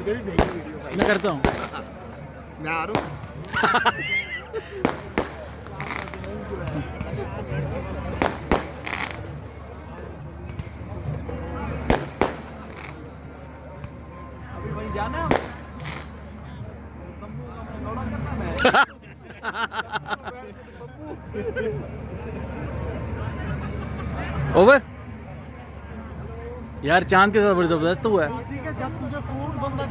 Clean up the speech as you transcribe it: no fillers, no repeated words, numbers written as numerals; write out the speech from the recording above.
तेरी नहीं वीडियो भाई। मैं करता हूँ। मैं आ रहा हूँ। अभी वहीं जाना है। ओवर यार, चांद के साथ बड़ी जबरदस्त हुआ है। ठीक है, जब तुझे फोन बंदा